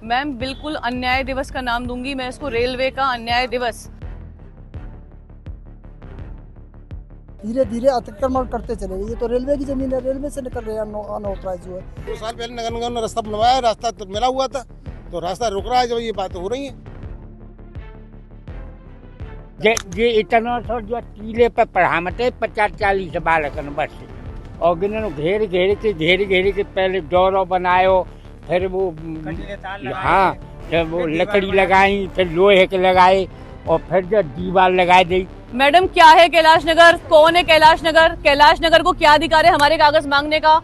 Ma'am बिल्कुल अन्याय दिवस का नाम दूंगी मैं इसको, रेलवे का अन्याय दिवस। धीरे धीरे अतिक्रमण करते चले गए। ये तो रेलवे की जमीन है, रेलवे से निकल रहे हैं अनऑथराइज जो है। 2 साल पहले नगर निगम ने रास्ता बनवाया, रास्ता तो मिला हुआ था, तो रास्ता रुक रहा है। जो ये बात हो रही है जे इतना सो जो टीले पे पढ़ामते 50-40 बालकन बस और गिननो घेर के पहले डोरो बनायो, फिर वो हाँ जब वो लकड़ी लगाई, फिर लोहे के लगाए और फिर जो दीवार लगा दी। मैडम क्या है कैलाश नगर, कौन है कैलाश नगर? कैलाश नगर को क्या अधिकार है हमारे कागज मांगने का?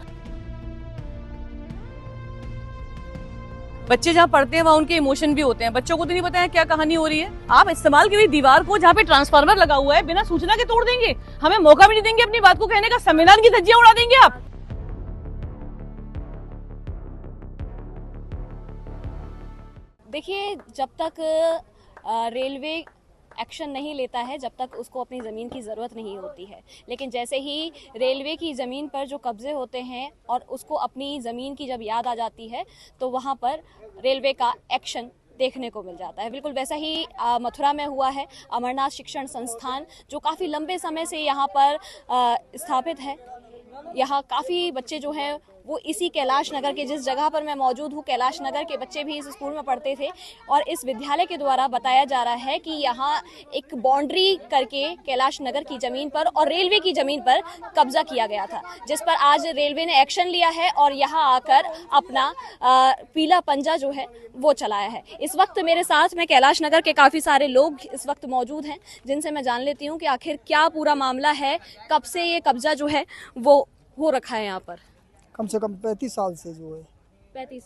बच्चे जहाँ पढ़ते हैं वहाँ उनके इमोशन भी होते हैं, बच्चों को तो नहीं पता है क्या कहानी हो रही है। आप इस्तेमाल की हुई दीवार को जहाँ पे ट्रांसफार्मर लगा हुआ है बिना सूचना के तोड़ देंगे, हमें मौका भी नहीं देंगे अपनी बात को कहने का, संविधान की धज्जियां उड़ा देंगे आप। देखिए, जब तक रेलवे एक्शन नहीं लेता है, जब तक उसको अपनी ज़मीन की ज़रूरत नहीं होती है, लेकिन जैसे ही रेलवे की ज़मीन पर जो कब्जे होते हैं और उसको अपनी ज़मीन की जब याद आ जाती है तो वहाँ पर रेलवे का एक्शन देखने को मिल जाता है। बिल्कुल वैसा ही मथुरा में हुआ है। अमरनाथ शिक्षण संस्थान जो काफ़ी लंबे समय से यहाँ पर स्थापित है, यहाँ काफ़ी बच्चे जो हैं वो इसी कैलाश नगर के, जिस जगह पर मैं मौजूद हूँ, कैलाश नगर के बच्चे भी इस स्कूल में पढ़ते थे और इस विद्यालय के द्वारा बताया जा रहा है कि यहाँ एक बाउंड्री करके कैलाश नगर की ज़मीन पर और रेलवे की ज़मीन पर कब्जा किया गया था, जिस पर आज रेलवे ने एक्शन लिया है और यहाँ आकर अपना पीला पंजा जो है वो चलाया है। इस वक्त मेरे साथ में कैलाश नगर के काफ़ी सारे लोग इस वक्त मौजूद हैं, जिनसे मैं जान लेती हूँ कि आखिर क्या पूरा मामला है, कब से ये कब्जा जो है वो हो रखा है यहाँ पर। कम से कम 35 साल से जो है 35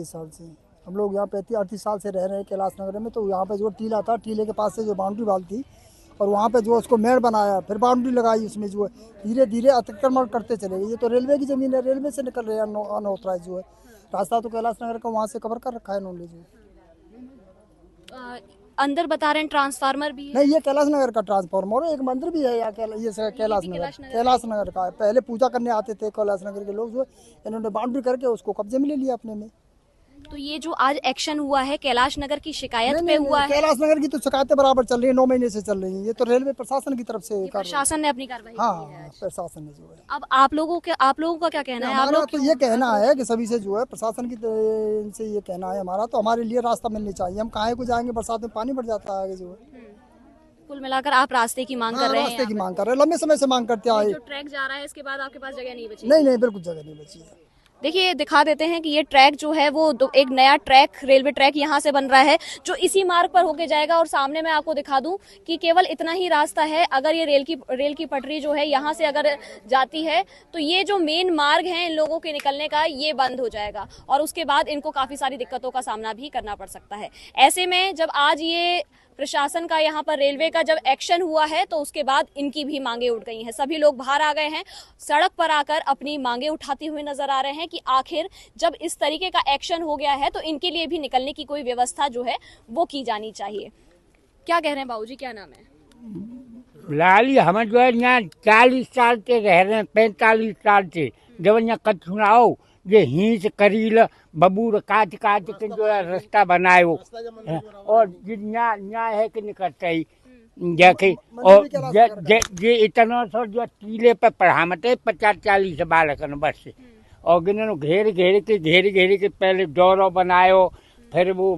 साल से हम लोग यहाँ 38 साल से रह रहे हैं कैलाश नगर में। तो यहाँ पे जो टीला था, टीले के पास से जो बाउंड्री वाल थी और वहाँ पे जो उसको मेड़ बनाया, फिर बाउंड्री लगाई, उसमें जो है धीरे धीरे अतिक्रमण करते चले गए। ये तो रेलवे की ज़मीन है, रेलवे से निकल रहे हैं अनऑथराइज जो है। रास्ता तो कैलाश नगर का वहाँ से कवर कर रखा है इन्होंने जो। अंदर बता रहे हैं ट्रांसफार्मर भी है? नहीं, ये कैलाश नगर का ट्रांसफार्मर है। एक मंदिर भी है यहाँ ये कैलाश नगर का है। पहले पूजा करने आते थे कैलाश नगर के लोग, जो इन्होंने बाउंड्री करके उसको कब्जे में ले लिया अपने में। तो ये जो आज एक्शन हुआ है कैलाश नगर की शिकायत पे हुआ है? कैलाश नगर की तो शिकायतें बराबर चल रही है, 9 महीने से चल रही है। ये तो रेलवे प्रशासन की तरफ से प्रशासन ने अपनी कार्रवाई की है। हाँ, प्रशासन ने जो है। अब आप लोगों का क्या कहना है? आप लोग तो ये कहना है कि सभी से जो है प्रशासन की से ये कहना है हमारा, तो हमारे लिए रास्ता मिलनी चाहिए। हम कहाँ को जाएंगे, बरसात में पानी बढ़ जाता है आगे जो है। कुल मिलाकर आप रास्ते की मांग कर रहे हैं? रास्ते की मांग कर रहे हैं, लंबे समय से मांग करते आए। जो ट्रैक जा रहा है इसके बाद आपके पास जगह नहीं बची? नहीं, बिल्कुल जगह नहीं बची है। देखिए, दिखा देते हैं कि ये ट्रैक जो है वो एक नया ट्रैक, रेलवे ट्रैक यहाँ से बन रहा है जो इसी मार्ग पर होके जाएगा। और सामने मैं आपको दिखा दूं कि केवल इतना ही रास्ता है। अगर ये रेल की पटरी जो है यहाँ से अगर जाती है तो ये जो मेन मार्ग है इन लोगों के निकलने का, ये बंद हो जाएगा और उसके बाद इनको काफी सारी दिक्कतों का सामना भी करना पड़ सकता है। ऐसे में जब आज ये प्रशासन का, यहाँ पर रेलवे का जब एक्शन हुआ है तो उसके बाद इनकी भी मांगे उठ गई हैं। सभी लोग बाहर आ गए हैं, सड़क पर आकर अपनी मांगे उठाते हुए नजर आ रहे हैं कि आखिर जब इस तरीके का एक्शन हो गया है तो इनके लिए भी निकलने की कोई व्यवस्था जो है वो की जानी चाहिए। क्या कह रहे हैं बाबूजी, क्या नाम है? लाली हम जो है यहाँ 40 साल से रह रहे हैं, 45 साल से। जब यहाँ कद सुनाओ ये हींच करील बबूर काट के जो है रास्ता बनाए हो और यहाँ है कि निकलता ही जाके और ये इतना सो जो टीले पे पढ़ामते 50-40 बालकन बस और गिननो घेर के पहले डोरो बनायो, फिर वो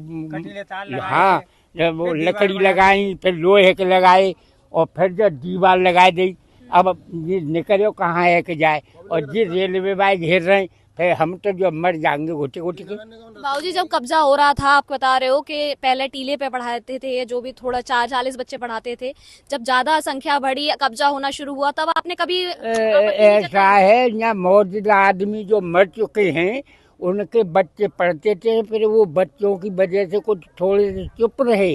हाँ जब वो लकड़ी लगाई, फिर लोहे के लगाए और फिर जो दीवार लगा दी। अब ये निकलो कहाँ है कि जाए और ये रेलवे वाले घेर रहे हैं, फिर हम तो जो मर जाएंगे घुटे के। बाबूजी, जब कब्जा हो रहा था, आप बता रहे हो कि पहले टीले पे पढ़ाते थे, जो भी थोड़ा 40 बच्चे पढ़ाते थे, जब ज्यादा संख्या बढ़ी, कब्जा होना शुरू हुआ, तब आपने कभी ऐसा है यहाँ मौजूद आदमी जो मर चुके हैं उनके बच्चे पढ़ते थे, फिर वो बच्चों की वजह से कुछ थोड़े से चुप रहे।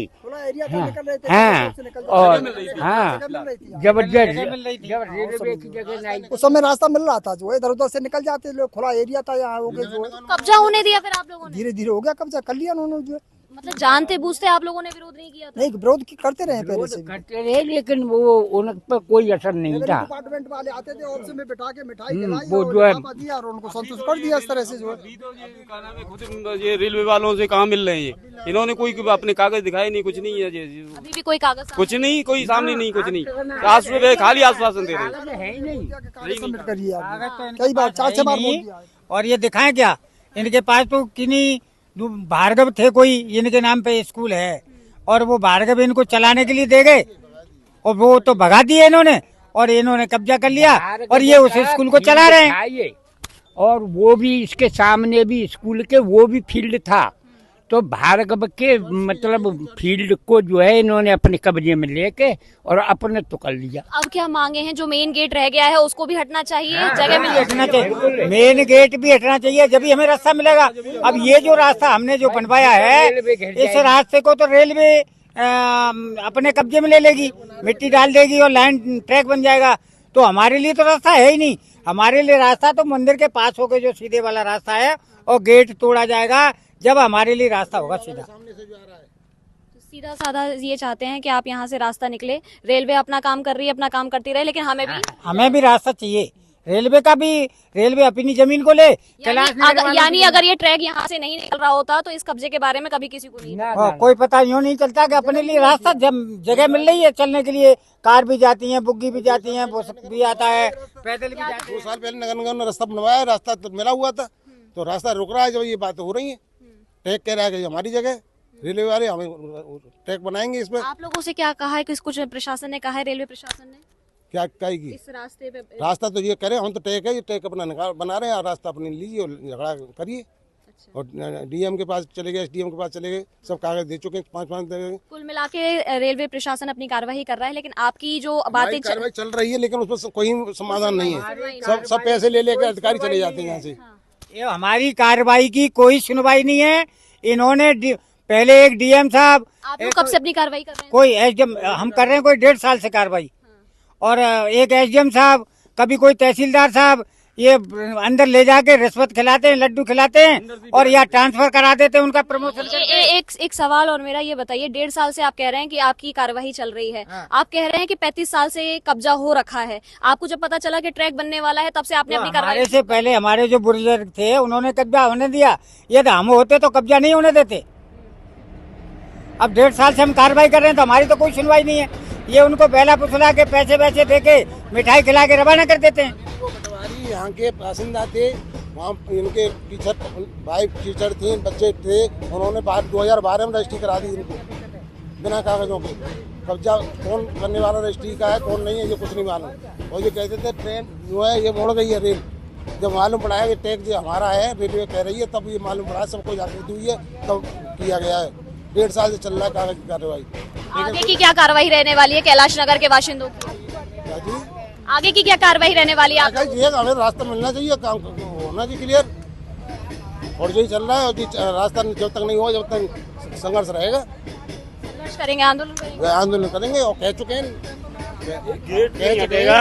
हाँ और हाँ जब रेलवे की जगह नहीं, उस समय रास्ता मिल रहा था जो है, इधर उधर से निकल जाते लोग, खुला एरिया था यहाँ हो गया जो है। कब्जा होने दिया फिर आप लोगों ने? धीरे धीरे हो गया कब्जा, कर लिया उन्होंने जो है। मतलब जानते बूझते आप लोगों ने विरोध नहीं किया था? नहीं, विरोध करते रहे पहले से भी। करते रहे, लेकिन वो उन पर कोई असर नहीं था। डिपार्टमेंट वाले आते थे, ऑफिस में बिठा के मिठाई खिलाई वो और जो है लिफाफा दिया और उनको संतुष्ट कर दिया इस तरह से जो है। खुद ये रेलवे वालों से कहाँ मिल रहे हैं, ये इन्होंने कोई अपने कागज दिखाए नहीं, कुछ नहीं है अभी भी कोई कागज कुछ नहीं, कोई सामने नहीं, कुछ नहीं, आश्वासन खाली आश्वासन दे रहे हैं। है ही नहीं। सबमिट करिए आप, कई बार 4-6 बार बोल दिया है। और ये दिखाएं क्या, इनके पास तो किन्हीं भार्गव थे, कोई इनके नाम पे स्कूल है और वो भार्गव इनको चलाने के लिए दे गए और वो तो भगा दिए इन्होंने और इन्होंने कब्जा कर लिया और ये उस स्कूल को चला रहे हैं। और वो भी इसके सामने भी स्कूल के वो भी फील्ड था, तो भार्गव के मतलब फील्ड को जो है इन्होंने अपने कब्जे में लेके और अपने तो कर लिया। अब क्या मांगे हैं? जो मेन गेट रह गया है उसको भी हटना चाहिए, जगह में हटना चाहिए, मेन गेट भी हटना चाहिए, जब ही हमें रास्ता मिलेगा। अब ये जो रास्ता हमने जो बनवाया है, इस रास्ते को तो रेलवे अपने कब्जे में ले लेगी, मिट्टी डाल देगी और लाइन ट्रैक बन जाएगा, तो हमारे लिए तो रास्ता है ही नहीं। हमारे लिए रास्ता तो मंदिर के पास होकर जो सीधे वाला रास्ता है और गेट तोड़ा जाएगा जब हमारे लिए रास्ता होगा सीधा। सीधा साधा ये चाहते हैं कि आप यहाँ से रास्ता निकले, रेलवे अपना काम कर रही है, अपना काम करती रहे, लेकिन हमें भी रास्ता चाहिए। रेलवे का भी, रेलवे अपनी जमीन को ले, यानी अगर ये ट्रैक यहाँ से नहीं निकल रहा होता तो इस कब्जे के बारे में कभी किसी को नहीं कोई पता यूँ नहीं चलता कि अपने लिए रास्ता जगह मिल रही है चलने के लिए। कार भी जाती है, बुग्गी भी जाती है, बस भी आता है, पैदल भी जाते हैं। 2 साल पहले नगर निगम ने रास्ता बनवाया, रास्ता तो मिला हुआ था, तो रास्ता रुक रहा है। जब ये बात हो रही है, ट्रैक कह रहा है कि हमारी जगह, रेलवे वाले हमें ट्रैक बनाएंगे इसमें। आप लोगों से क्या कहा है? कुछ प्रशासन ने कहा है, रेलवे प्रशासन ने क्या कहेगी? इस रास्ते पे रास्ता तो ये करे, हम तो ट्रैक है, ये ट्रैक अपना बना रहे हैं, रास्ता अपने लीजिए और झगड़ा करिए। और डीएम के पास चले गए, एसडीएम के पास चले गए, सब कागज दे चुके हैं, 5-5 दे गए। कुल मिला के रेलवे प्रशासन अपनी कार्यवाही कर रहा है, लेकिन आपकी जो बातें कार्रवाई चल रही है, लेकिन उसमें कोई समाधान नहीं है। सब पैसे ले लेकर अधिकारी चले जाते हैं यहाँ से। ये हमारी कार्रवाई की कोई सुनवाई नहीं है। इन्होंने पहले एक डीएम साहब, आप लोग कब से अपनी कार्रवाई कर रहे हैं? कोई एसडीएम हम कर रहे हैं, कोई 1.5 साल से कार्रवाई, और एक एसडीएम साहब, कभी कोई तहसीलदार साहब, ये अंदर ले जाके रिश्वत खिलाते हैं, लड्डू खिलाते हैं और या ट्रांसफर करा देते हैं उनका प्रमोशन। एक सवाल और मेरा, ये बताइए, 1.5 साल से आप कह रहे हैं कि आपकी कार्यवाही चल रही है, आप कह रहे हैं कि 35 साल से कब्जा हो रखा है। आपको जब पता चला कि ट्रैक बनने वाला है तब से आपने अपनी कार्रवाई? हमारे से पहले हमारे जो बुजुर्ग थे उन्होंने कब्जा होने दिया, यदि हम होते तो कब्जा नहीं होने देते। अब 1.5 साल से हम कार्रवाई कर रहे हैं तो हमारी तो कोई सुनवाई नहीं है। ये उनको पहला पुछला के पैसे वैसे दे के मिठाई खिला के रवाना कर देते हैं। यहाँ के बासिंदा थे, वहाँ इनके टीचर, भाई टीचर थे, बच्चे थे, उन्होंने 2012 में रजिस्ट्री करा दी इनको बिना कागजों के। कब्जा कौन करने वाला रजिस्ट्री का है, कौन नहीं है, ये कुछ नहीं मालूम। और ये कहते थे ट्रेन जो है ये मुड़ गई है रेल। जब मालूम पड़ा है कि टैक्स जो हमारा है, रेलवे कह रही है, तब ये मालूम पड़ा, सबको जागृति हुई है, तब किया गया है। 1.5 साल से चल रहा है कागज की कार्रवाई। आगे की क्या कार्रवाई रहने वाली है कैलाश नगर के बाशिंदों की? आगे की क्या कार्रवाई रहने वाली है? हमें रास्ता मिलना चाहिए, काम होना चाहिए क्लियर। और यही चल रहा है, और रास्ता जब तक नहीं हुआ, जब तक संघर्ष रहेगा। संघर्ष करेंगे, आंदोलन करेंगे। आंदोलन करेंगे और कह चुके हैं। गेट नहीं हटेगा,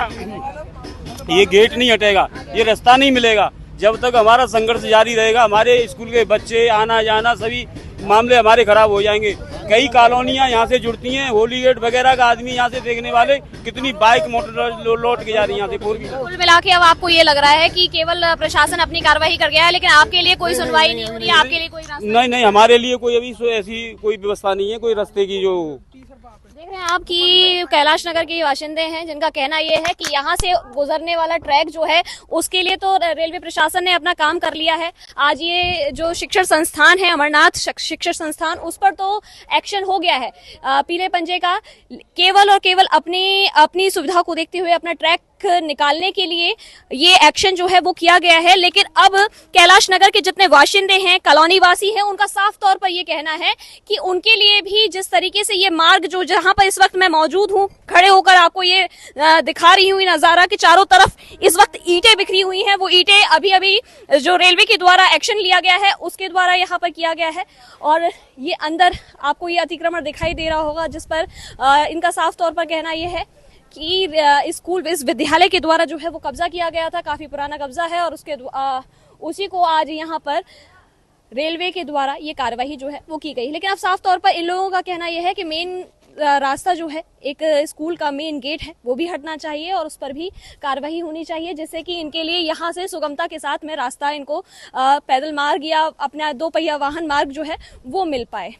ये गेट नहीं हटेगा, ये रास्ता नहीं मिलेगा जब तक हमारा संघर्ष जारी रहेगा। हमारे स्कूल के बच्चे आना जाना सभी मामले हमारे खराब हो जाएंगे। कई कॉलोनियां यहाँ से जुड़ती हैं, होली गेट वगैरह का आदमी यहाँ से देखने वाले, कितनी बाइक मोटर लौट के जा रही है यहाँ से। कुल मिला के अब आपको ये लग रहा है कि केवल प्रशासन अपनी कार्रवाई कर गया है, लेकिन आपके लिए कोई सुनवाई नहीं हो रही है, आपके लिए कोई रास्ता नहीं, हमारे लिए कोई अभी ऐसी कोई व्यवस्था नहीं है, कोई रास्ते की। जो देख रहे हैं आप कि कैलाश नगर के बाशिंदे हैं, जिनका कहना ये है कि यहाँ से गुजरने वाला ट्रैक जो है उसके लिए तो रेलवे प्रशासन ने अपना काम कर लिया है। आज ये जो शिक्षण संस्थान है, अमरनाथ शिक्षण संस्थान, उस पर तो एक्शन हो गया है पीले पंजे का, केवल और केवल अपनी सुविधा को देखते हुए अपना ट्रैक निकालने के लिए ये एक्शन जो है वो किया गया है। लेकिन अब कैलाश नगर के जितने बाशिंदे हैं, कॉलोनी वासी हैं, उनका साफ तौर पर ये कहना है कि उनके लिए भी जिस तरीके से ये मार्ग जो जहां पर इस वक्त मैं मौजूद हूं, खड़े होकर आपको ये दिखा रही हूं नजारा कि चारों तरफ इस वक्त ईंटें बिखरी हुई हैं। वो ईंटें अभी जो रेलवे के द्वारा एक्शन लिया गया है उसके द्वारा यहाँ पर किया गया है। और ये अंदर आपको ये अतिक्रमण दिखाई दे रहा होगा, जिस पर इनका साफ तौर पर कहना यह है कि इस विद्यालय के द्वारा जो है वो कब्जा किया गया था, काफी पुराना कब्जा है, और उसी को आज यहाँ पर रेलवे के द्वारा ये कार्रवाई जो है वो की गई। लेकिन अब साफ तौर पर इन लोगों का कहना यह है कि मेन रास्ता जो है, एक स्कूल का मेन गेट है, वो भी हटना चाहिए और उस पर भी कार्रवाई होनी चाहिए, जिससे कि इनके लिए यहाँ से सुगमता के साथ में रास्ता इनको पैदल मार्ग या अपना 2 पहिया वाहन मार्ग जो है वो मिल पाए।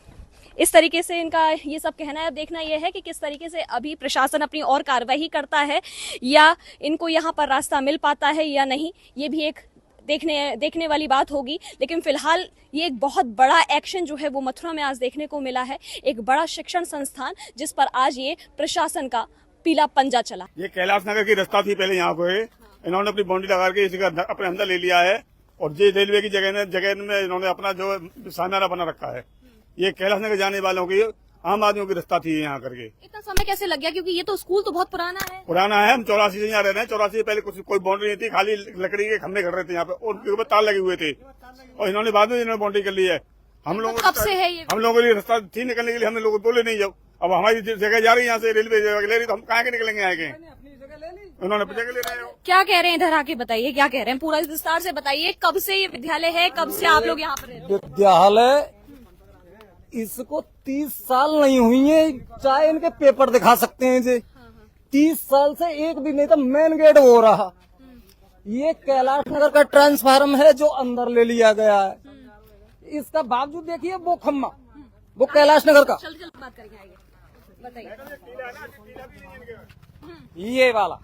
इस तरीके से इनका ये सब कहना है। अब देखना यह है कि किस तरीके से अभी प्रशासन अपनी और कार्रवाई करता है या इनको यहाँ पर रास्ता मिल पाता है या नहीं, ये भी एक देखने वाली बात होगी। लेकिन फिलहाल ये एक बहुत बड़ा एक्शन जो है वो मथुरा में आज देखने को मिला है। एक बड़ा शिक्षण संस्थान जिस पर आज ये प्रशासन का पीला पंजा चला। ये कैलाश नगर की रास्ता थी पहले यहाँ पे, इन्होंने अपनी बाउंड्री लगा के इसी का अपने अंदर ले लिया है और ये रेलवे की जगह में इन्होंने अपना जो सामियाना बना रखा है। ये कैलाश नगर जाने वालों की, आम आदमियों की रास्ता थी यहाँ करके। इतना समय कैसे लग गया, क्योंकि ये तो स्कूल तो बहुत पुराना है। हम 84 से यहाँ रह रहे हैं। 84 से पहले कोई बाउंड्री नहीं थी, खाली लकड़ी के खंभे खड़ रहे थे यहाँ पे और उनके ऊपर तार लगे हुए थे और इन्होंने बाद में इन्होंने बाउंड्री कर ली है। हम लोगों कब से है ये? हम लोगों के लिए रास्ता थी निकलने के लिए, हमने लोगों को बोले नहीं जाओ। अब हमारी जगह जा रही है यहाँ से, रेलवे जगह ले रही, तो हम कहाँ के निकलेंगे यहाँ के? उन्होंने जगह ले रहे हो। क्या कह रहे हैं इधर आके बताइए, क्या कह रहे हैं, पूरा विस्तार से बताइए। कब से ये विद्यालय है, कब से आप लोग यहाँ पर रह रहे हैं? विद्यालय इसको 30 साल नहीं हुई है, चाहे इनके पेपर दिखा सकते हैं जी। 30 साल से एक भी नहीं था मेन गेट हो रहा। ये कैलाश नगर का ट्रांसफार्म है जो अंदर ले लिया गया है। इसका बावजूद देखिए वो खम्मा, वो कैलाश नगर का, बात करेंगे आगे, बताइए। ये वाला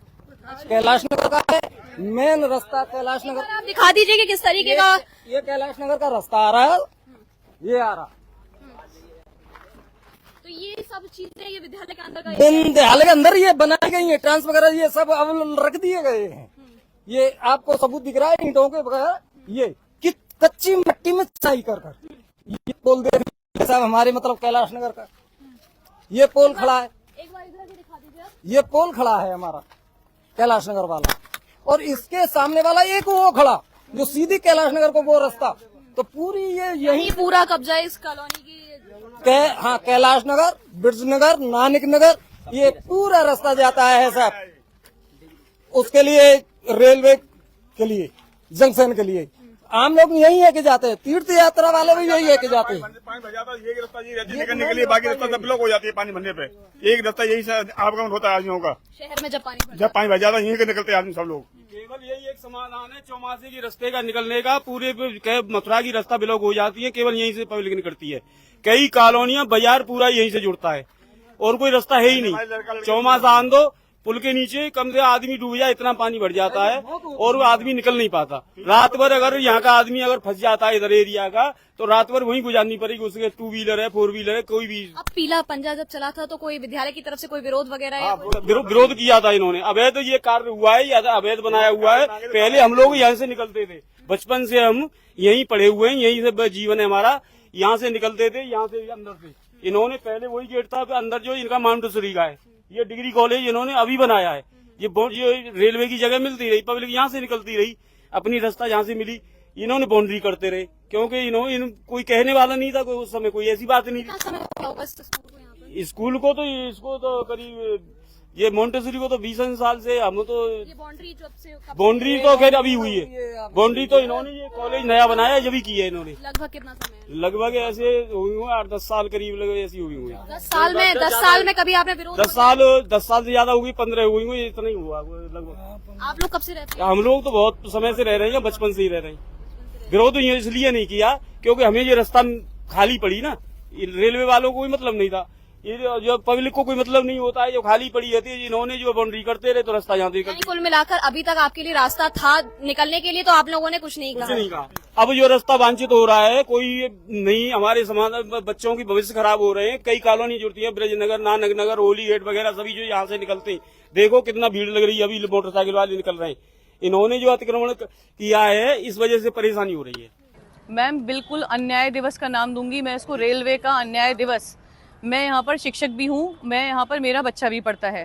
कैलाश नगर का है मेन रास्ता। कैलाश नगर आप दिखा दीजिए कि किस तरीके का ये कैलाश नगर का रास्ता आ रहा है, ये आ रहा। तो ये सब चीजें ये विद्यालय के अंदर का विद्यालय के अंदर ये बनाई गई है, ट्रांस वगैरह ये सब अब रख दिए गए हैं। ये आपको सबूत दिख रहा है ईंटों के बगैर, ये कि कच्ची मिट्टी में सिंचाई कर ये पोल दे सब हमारे मतलब कैलाश नगर का। ये पोल खड़ा है, एक बार इधर भी दिखा दीजिए। ये पोल खड़ा है हमारा कैलाश नगर वाला, और इसके सामने वाला एक वो खड़ा जो सीधी कैलाश नगर को वो रास्ता। तो पूरी ये यही पूरा कब्जा है इस कॉलोनी की। हाँ, कैलाश नगर, बिरज नगर, नानक नगर, ये पूरा रास्ता जाता है साहब। उसके लिए रेलवे के लिए, जंक्शन के लिए आम लोग यही है कि जाते हैं, तीर्थ यात्रा वाले भी यही है कि जाते हैं। पानी भर जाता है, ये रास्ता ये रहती है निकलने के लिए, बाकी रास्ता सब ब्लॉक हो जाती है पानी भरने पे। एक रास्ता यही से आवागमन होता है आदमियों का। शहर में जब पानी भर जाता है यहीं के निकलते आदमी सब लोग। केवल यही एक समाधान है चौमासे की रास्ते का निकलने का। पूरे मथुरा की रास्ता ब्लॉक हो जाती है, केवल यहीं से पब्लिक निकलती है। कई कॉलोनियां, बाजार पूरा यहीं से जुड़ता है और कोई रास्ता है ही नहीं। चौमासा आन दो, पुल के नीचे कम से आदमी डूब जाए इतना पानी भर जाता है और वो आदमी निकल नहीं पाता। रात भर अगर यहाँ का आदमी अगर फंस जाता है इधर एरिया का, तो रात भर वहीं गुजारनी पड़ेगी। उसके 2 व्हीलर है, 4 व्हीलर है, कोई भी। अब पीला पंजा जब चला था तो कोई विद्यालय की तरफ से कोई विरोध वगैरह विरोध किया था इन्होंने। अवैध ये कार्य हुआ है या अवैध बनाया हुआ है। पहले हम लोग यहाँ से निकलते थे, बचपन से हम यहीं पढ़े हुए हैं, यहीं से जीवन है हमारा। यहाँ से निकलते थे, यहाँ से अंदर से। इन्होंने पहले वही गेट था अंदर जो इनका माउंटेसरी का है। ये डिग्री कॉलेज इन्होंने अभी बनाया है। ये रेलवे की जगह मिलती रही, पब्लिक यहाँ से निकलती रही, अपनी रास्ता जहाँ से मिली इन्होंने बाउंड्री करते रहे, क्योंकि इन्होंने कोई कहने वाला नहीं था। कोई उस समय कोई ऐसी बात नहीं थी। स्कूल को तो इसको तो करीब ये मोंटेसरी को तो 20 साल से हम तो बाउंड्री तो खैर अभी हुई है। बाउंड्री तो इन्होंने ये कॉलेज नया बनाया जब ही की है इन्होंने। लगभग कितना समय? लगभग ऐसे हुई हुए 8-10 साल करीब ऐसी हुई हुई। 10 साल में कभी आपने विरोध? 10 साल से ज्यादा होगी, 15 हुई हुई, इतना ही हुआ लगभग। आप लोग कब से रहते हैं? हम लोग तो बहुत समय से रह रहे हैं, बचपन से ही रह रहे हैं। विरोध इसलिए नहीं किया क्योंकि हमें ये रास्ता खाली पड़ी ना, रेलवे वालों को कोई मतलब नहीं था। ये जो पब्लिक को कोई मतलब नहीं होता है, जो खाली पड़ी रहती है। इन्होंने जो बाउंड्री करते रहे तो रास्ता यहाँ से कुल मिलाकर अभी तक आपके लिए रास्ता था निकलने के लिए, तो आप लोगों ने कुछ नहीं कहा। अब जो रास्ता वांछित हो रहा है कोई नहीं, हमारे समाज बच्चों की भविष्य खराब हो रहे हैं। कई कॉलोनी जुड़ती है, ब्रजनगर, नानक नगर, होली गेट वगैरह सभी जो यहाँ से निकलते हैं। देखो कितना भीड़ लग रही है, अभी मोटरसाइकिल वाले निकल रहे हैं। इन्होंने जो अतिक्रमण किया है इस वजह से परेशानी हो रही है। मैम बिल्कुल अन्याय दिवस का नाम दूंगी मैं इसको, रेलवे का अन्याय दिवस। मैं यहाँ पर शिक्षक भी हूँ, मैं यहाँ पर मेरा बच्चा भी पढ़ता है।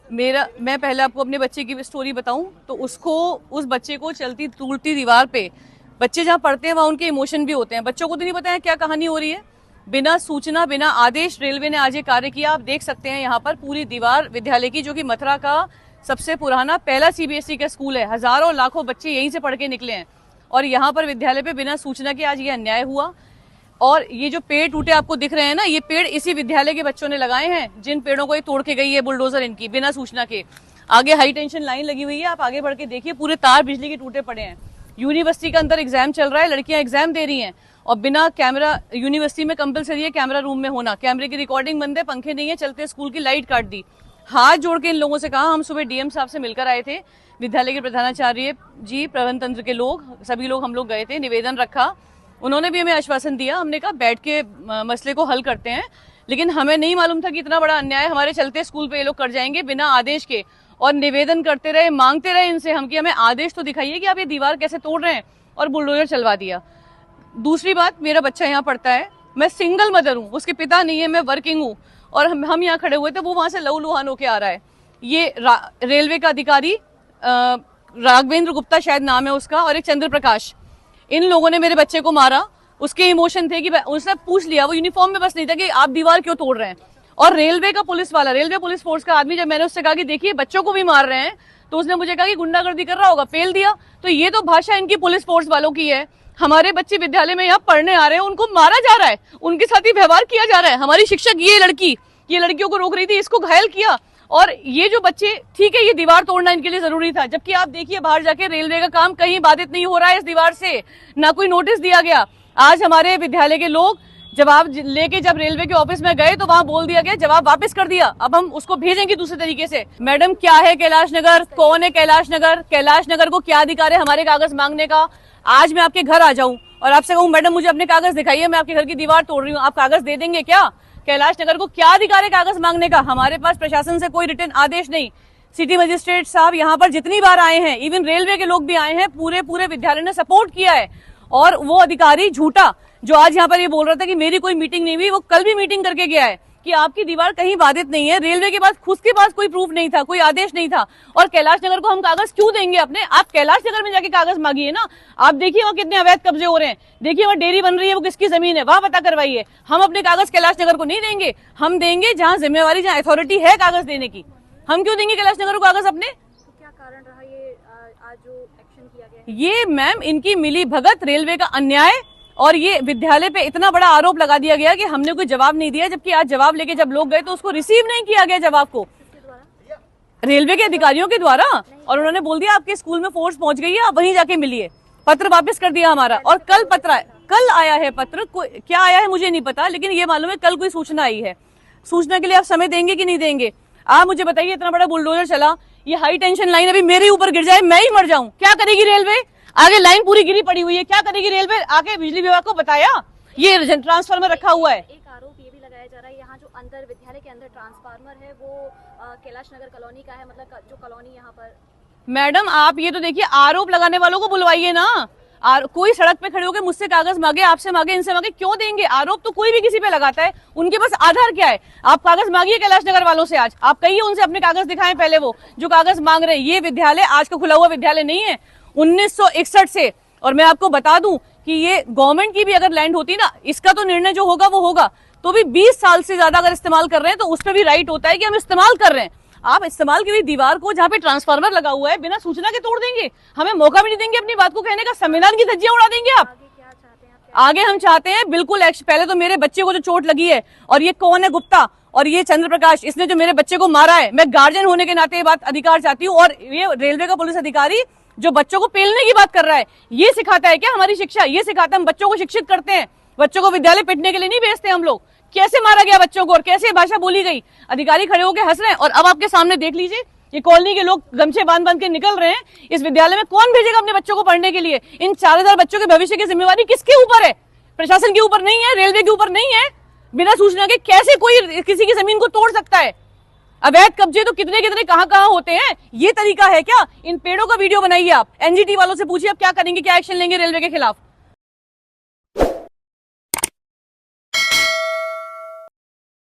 मैं पहले आपको अपने बच्चे की स्टोरी बताऊं तो उस बच्चे को चलती टूटती दीवार पे, बच्चे जहाँ पढ़ते हैं वहाँ उनके इमोशन भी होते हैं। बच्चों को तो नहीं पता है क्या कहानी हो रही है। बिना सूचना, बिना आदेश रेलवे ने आज ये कार्य किया। आप देख सकते हैं यहाँ पर पूरी दीवार विद्यालय की, जो कि मथुरा का सबसे पुराना पहला CBSE का स्कूल है। हजारों लाखों बच्चे यहीं से पढ़ के निकले हैं और यहाँ पर विद्यालय पे बिना सूचना के आज ये अन्याय हुआ। और ये जो पेड़ टूटे आपको दिख रहे हैं ना, ये पेड़ इसी विद्यालय के बच्चों ने लगाए हैं, जिन पेड़ों को ये तोड़ के गई है बुलडोजर इनकी बिना सूचना के। आगे हाई टेंशन लाइन लगी हुई है, आप आगे बढ़ के देखिए, पूरे तार बिजली के टूटे पड़े हैं। यूनिवर्सिटी के अंदर एग्जाम चल रहा है, लड़कियां एग्जाम दे रही हैं और बिना कैमरा, यूनिवर्सिटी में कंपलसरी है कैमरा रूम में होना, कैमरे की रिकॉर्डिंग बंद है, पंखे नहीं है, चलते स्कूल की लाइट काट दी। हाथ जोड़ के इन लोगों से कहा, हम सुबह डीएम साहब से मिलकर आए थे, विद्यालय के प्रधानाचार्य जी, प्रबंध तंत्र के लोग, सभी लोग हम लोग गए थे, निवेदन रखा, उन्होंने भी हमें आश्वासन दिया। हमने कहा बैठ के मसले को हल करते हैं, लेकिन हमें नहीं मालूम था कि इतना बड़ा अन्याय हमारे चलते स्कूल पे ये लोग कर जाएंगे बिना आदेश के। और निवेदन करते रहे, मांगते रहे इनसे हम कि हमें आदेश तो दिखाइए कि आप ये दीवार कैसे तोड़ रहे हैं, और बुलडोजर चलवा दिया। दूसरी बात, मेरा बच्चा यहाँ पढ़ता है, मैं सिंगल मदर हूँ, उसके पिता नहीं है, मैं वर्किंग हूँ, और हम यहाँ खड़े हुए थे, वो वहां से लहूलुहान होके आ रहा है। ये रेलवे का अधिकारी राघवेंद्र गुप्ता शायद नाम है उसका, और एक चंद्र प्रकाश, इन लोगों ने मेरे बच्चे को मारा। उसके इमोशन थे कि उसने पूछ लिया, वो यूनिफॉर्म में बस नहीं था, कि आप दीवार क्यों तोड़ रहे हैं। और रेलवे का पुलिस वाला, रेलवे पुलिस फोर्स का आदमी, जब मैंने उससे कहा कि देखिए बच्चों को भी मार रहे हैं, तो उसने मुझे कहा कि गुंडागर्दी कर रहा होगा, फेल दिया। तो ये तो भाषा इनकी पुलिस फोर्स वालों की है। हमारे बच्चे विद्यालय में यहाँ पढ़ने आ रहे हैं, उनको मारा जा रहा है, उनके साथ ही व्यवहार किया जा रहा है। हमारी शिक्षक ये लड़कियों को रोक रही थी, इसको घायल किया। और ये जो बच्चे, ठीक है, ये दीवार तोड़ना इनके लिए जरूरी था, जबकि आप देखिए बाहर जाके रेलवे का काम कहीं बाधित नहीं हो रहा है इस दीवार से, ना कोई नोटिस दिया गया। आज हमारे विद्यालय के लोग जवाब लेके जब रेलवे के ऑफिस में गए तो वहां बोल दिया गया, जवाब वापस कर दिया, अब हम उसको भेजेंगे दूसरे तरीके से। मैडम, क्या है कैलाश नगर, कौन है कैलाश नगर, कैलाश नगर को क्या अधिकार है हमारे कागज मांगने का। आज मैं आपके घर आ जाऊं और आपसे कहूं मैडम मुझे अपने कागज दिखाइए, मैं आपके घर की दीवार तोड़ रही हूँ, आप कागज दे देंगे क्या? कैलाश नगर को क्या अधिकार है कागज मांगने का? हमारे पास प्रशासन से कोई रिटर्न आदेश नहीं। सिटी मजिस्ट्रेट साहब यहाँ पर जितनी बार आए हैं, इवन रेलवे के लोग भी आए हैं, पूरे विद्यालय ने सपोर्ट किया है। और वो अधिकारी झूठा जो आज यहाँ पर ये बोल रहा था कि मेरी कोई मीटिंग नहीं हुई, वो कल भी मीटिंग करके गया है कि आपकी दीवार कहीं बाधित नहीं है। रेलवे के पास खुद के पास कोई प्रूफ नहीं था, कोई आदेश नहीं था, और कैलाश नगर को हम कागज क्यों देंगे अपने? आप कैलाश नगर में जाके कागज मांगिए ना। आप देखिए वहाँ कितने अवैध कब्जे हो रहे हैं, देखिए वहाँ डेयरी बन रही है, वो किसकी जमीन है वहां पता करवाइए। हम अपने कागज कैलाश नगर को नहीं देंगे, हम देंगे जहाँ जिम्मेवारी, जहाँ अथॉरिटी है कागज देने की। हम क्यों देंगे कैलाश नगर को कागज अपने? क्या कारण रहा ये आज जो एक्शन किया गया? ये मैम इनकी मिली भगत, रेलवे का अन्याय, और ये विद्यालय पे इतना बड़ा आरोप लगा दिया गया कि हमने कोई जवाब नहीं दिया, जबकि आज जवाब लेके जब लोग गए तो उसको रिसीव नहीं किया गया जवाब को, रेलवे के अधिकारियों के द्वारा। और उन्होंने बोल दिया आपके स्कूल में फोर्स पहुंच गई है, आप वहीं जाके मिलिए। पत्र वापस कर दिया हमारा, और कल आया है पत्र, क्या आया है मुझे नहीं पता, लेकिन ये मालूम है कल कोई सूचना आई है। सूचना के लिए आप समय देंगे कि नहीं देंगे? आप मुझे बताइए, इतना बड़ा बुलडोजर चला, ये हाई टेंशन लाइन अभी मेरे ऊपर गिर जाए, मैं ही मर जाऊं, क्या करेगी रेलवे? आगे लाइन पूरी गिरी पड़ी हुई है, क्या करेगी रेलवे? आके बिजली विभाग को बताया, ये ट्रांसफार्मर रखा हुआ है। एक आरोप ये भी लगाया जा रहा है, यहाँ जो अंदर विद्यालय के अंदर ट्रांसफार्मर है वो कैलाश नगर कॉलोनी का है, मतलब जो कॉलोनी यहाँ पर। मैडम आप ये तो देखिए, आरोप लगाने वालों को बुलवाइए ना। कोई सड़क पे खड़े होकर मुझसे कागज मांगे, आपसे मांगे, इनसे मांगे, क्यों देंगे? आरोप तो कोई भी किसी पे लगाता है, उनके पास आधार क्या है? आप कागज मांगिए कैलाश नगर वालों से, आज आप कहिए उनसे अपने कागज दिखाएं पहले, वो जो कागज मांग रहे हैं। ये विद्यालय आज का खुला हुआ विद्यालय नहीं है, 1961 से। और मैं आपको बता दूं कि ये गवर्नमेंट की भी अगर लैंड होती ना, इसका तो निर्णय जो होगा वो होगा, तो भी 20 साल से ज्यादा अगर इस्तेमाल कर रहे हैं तो उस पर भी राइट होता है कि हम इस्तेमाल कर रहे हैं। आप इस्तेमाल की हुई दीवार को, जहाँ पे ट्रांसफार्मर लगा हुआ है, बिना सूचना के तोड़ देंगे, हमें मौका भी नहीं देंगे अपनी बात को कहने का, संविधान की धज्जियां उड़ा देंगे आप। आगे हम चाहते हैं बिल्कुल एक्शन। पहले तो मेरे बच्चे को जो चोट लगी है, और ये कौन है गुप्ता और ये चंद्र प्रकाश, इसने जो मेरे बच्चे को मारा है, मैं गार्जियन होने के नाते ये बात अधिकार चाहती हूँ। और ये रेलवे का पुलिस अधिकारी जो बच्चों को पेलने की बात कर रहा है, ये सिखाता है क्या हमारी शिक्षा? ये सिखाता है हम बच्चों को शिक्षित करते हैं, बच्चों को विद्यालय पिटने के लिए नहीं भेजते हम लोग। कैसे मारा गया बच्चों को और कैसे भाषा बोली गई, अधिकारी खड़े होकर हंस रहे हैं। और अब आपके सामने देख लीजिए, ये कॉलोनी के लोग गमछे बांध बांध के निकल रहे हैं। इस विद्यालय में कौन भेजेगा अपने बच्चों को पढ़ने के लिए? इन 4000 बच्चों के भविष्य की जिम्मेवारी किसके ऊपर है? प्रशासन के ऊपर नहीं है, रेलवे के ऊपर नहीं है। बिना सूचना के कैसे कोई किसी की जमीन को तोड़ सकता है? अवैध कब्जे तो कितने कितने कहां होते हैं, ये तरीका है क्या? इन पेड़ों का वीडियो बनाइए आप, एनजीटी वालों से पूछिए आप क्या करेंगे, क्या एक्शन लेंगे रेलवे के खिलाफ।